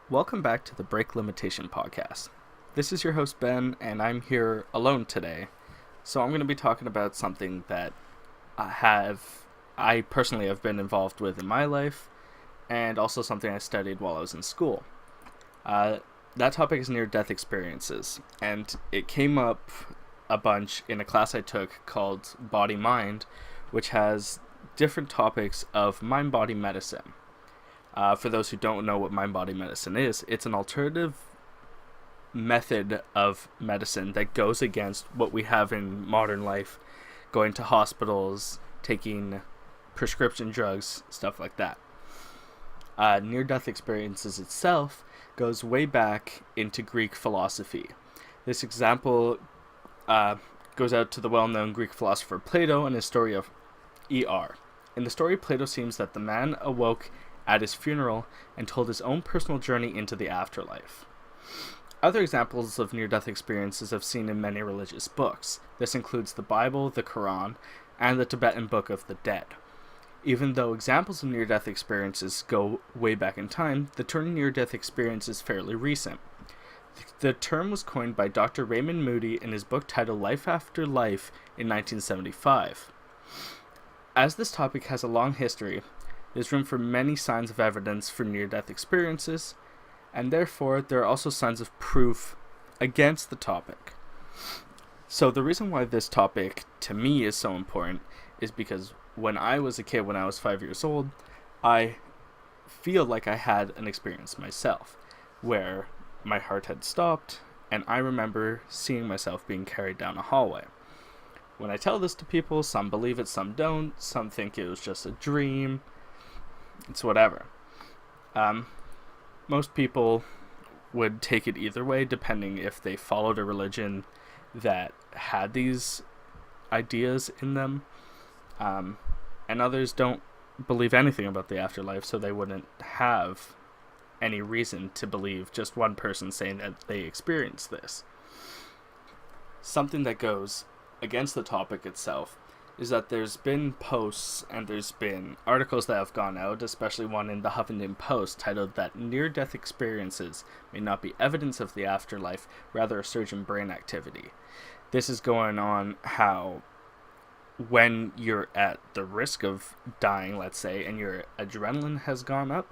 Welcome back to the Break Limitation Podcast. This is your host Ben, and I'm here alone today. So I'm going to be talking about something that I personally have been involved with in my life, and also something I studied while I was in school. That topic is near-death experiences, and it came up a bunch in a class I took called Body Mind, which has different topics of mind-body medicine. For those who don't know what mind-body medicine is, it's an alternative method of medicine that goes against what we have in modern life, going to hospitals, taking prescription drugs, stuff like that. Near-death experiences itself goes way back into Greek philosophy. This example goes out to the well-known Greek philosopher Plato and his story of Er. In the story, Plato seems that the man awoke at his funeral and told his own personal journey into the afterlife. Other examples of near-death experiences I've seen in many religious books. This includes the Bible, the Quran, and the Tibetan Book of the Dead. Even though examples of near-death experiences go way back in time, the term near-death experience is fairly recent. The term was coined by Dr. Raymond Moody in his book titled Life After Life in 1975. As this topic has a long history, there's room for many signs of evidence for near-death experiences, and therefore there are also signs of proof against the topic. So the reason why this topic, to me, is so important is because when I was a kid, when I was 5 years old, I feel like I had an experience myself, where my heart had stopped, and I remember seeing myself being carried down a hallway. When I tell this to people, some believe it, some don't, some think it was just a dream. It's whatever. Most people would take it either way, depending if they followed a religion that had these ideas in them. And others don't believe anything about the afterlife, so they wouldn't have any reason to believe just one person saying that they experienced this. Something that goes against the topic itself is that there's been posts and there's been articles that have gone out, especially one in the Huffington Post titled that near-death experiences may not be evidence of the afterlife, rather a surge in brain activity. This is going on how when you're at the risk of dying, let's say, and your adrenaline has gone up,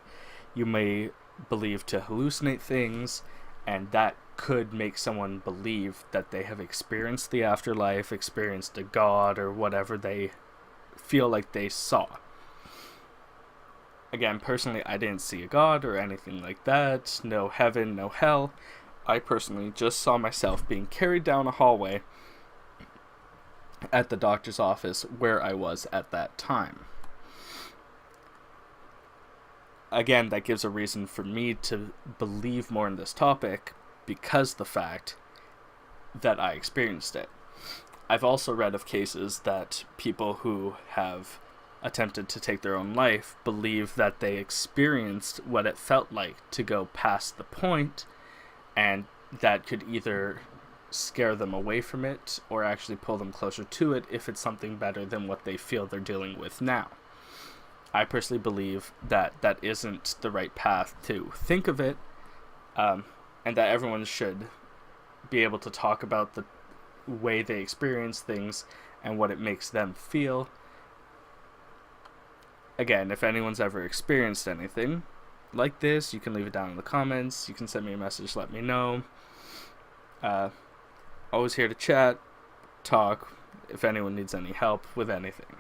you may believe to hallucinate things, and that could make someone believe that they have experienced the afterlife, experienced a god, or whatever they feel like they saw. Again, personally, I didn't see a god or anything like that. No heaven, no hell. I personally just saw myself being carried down a hallway at the doctor's office where I was at that time. Again, that gives a reason for me to believe more in this topic because the fact that I experienced it. I've also read of cases that people who have attempted to take their own life believe that they experienced what it felt like to go past the point, and that could either scare them away from it or actually pull them closer to it if it's something better than what they feel they're dealing with now. I personally believe that that isn't the right path to think of it, and that everyone should be able to talk about the way they experience things and what it makes them feel. Again, if anyone's ever experienced anything like this, you can leave it down in the comments. You can send me a message, let me know. Always here to chat, talk, if anyone needs any help with anything.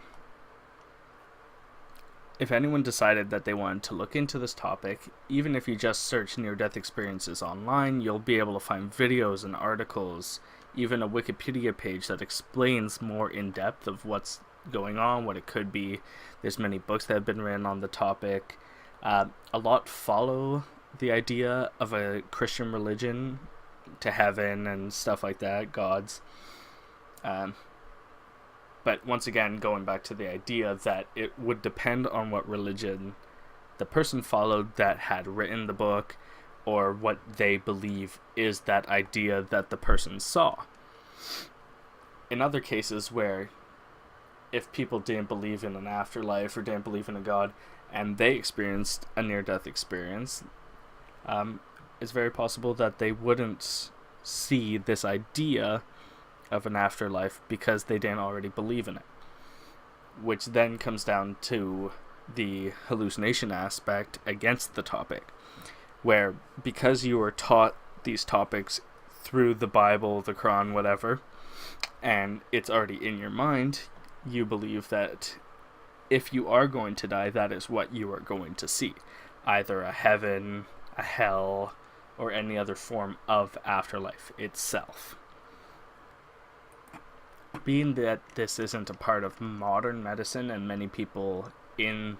If anyone decided that they wanted to look into this topic, even if you just search near-death experiences online, you'll be able to find videos and articles, even a Wikipedia page that explains more in depth of what's going on, what it could be. There's many books that have been written on the topic. A lot follow the idea of a Christian religion to heaven and stuff like that, gods. But once again, going back to the idea that it would depend on what religion the person followed that had written the book, or what they believe is that idea that the person saw. In other cases where if people didn't believe in an afterlife or didn't believe in a god and they experienced a near-death experience, It's very possible that they wouldn't see this idea of an afterlife because they didn't already believe in it. Which then comes down to the hallucination aspect against the topic, where because you were taught these topics through the Bible, the Quran, whatever, and it's already in your mind, you believe that if you are going to die, that is what you are going to see. Either a heaven, a hell, or any other form of afterlife itself. Being that this isn't a part of modern medicine, and many people in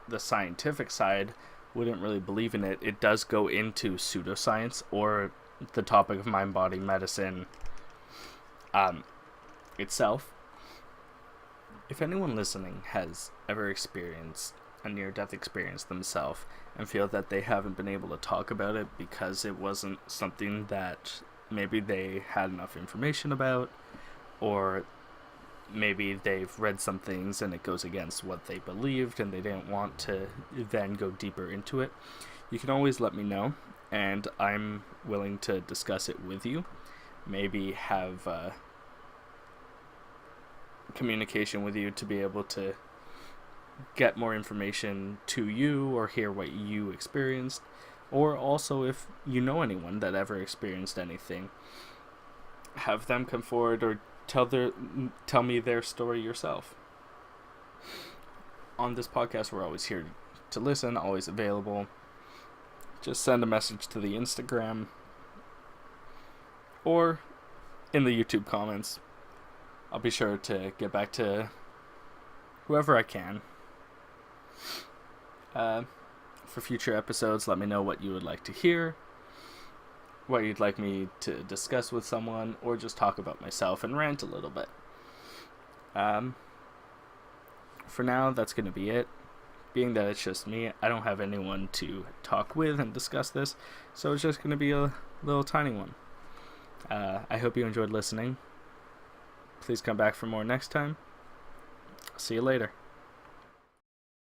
the scientific side wouldn't really believe in it, it does go into pseudoscience, or the topic of mind-body medicine itself. If anyone listening has ever experienced a near-death experience themselves and feel that they haven't been able to talk about it because it wasn't something that maybe they had enough information about, or maybe they've read some things and it goes against what they believed and they didn't want to then go deeper into it, you can always let me know, and I'm willing to discuss it with you. Maybe have communication with you to be able to get more information to you or hear what you experienced, or also if you know anyone that ever experienced anything, have them come forward or tell me their story yourself. On this podcast, we're always here to listen, always available. Just send a message to the Instagram or in the YouTube comments. I'll be sure to get back to whoever I can. For future episodes, let me know what you would like to hear, what you'd like me to discuss with someone, or just talk about myself and rant a little bit. For now, that's going to be it. Being that it's just me, I don't have anyone to talk with and discuss this, so it's just going to be a little tiny one. I hope you enjoyed listening. Please come back for more next time. See you later.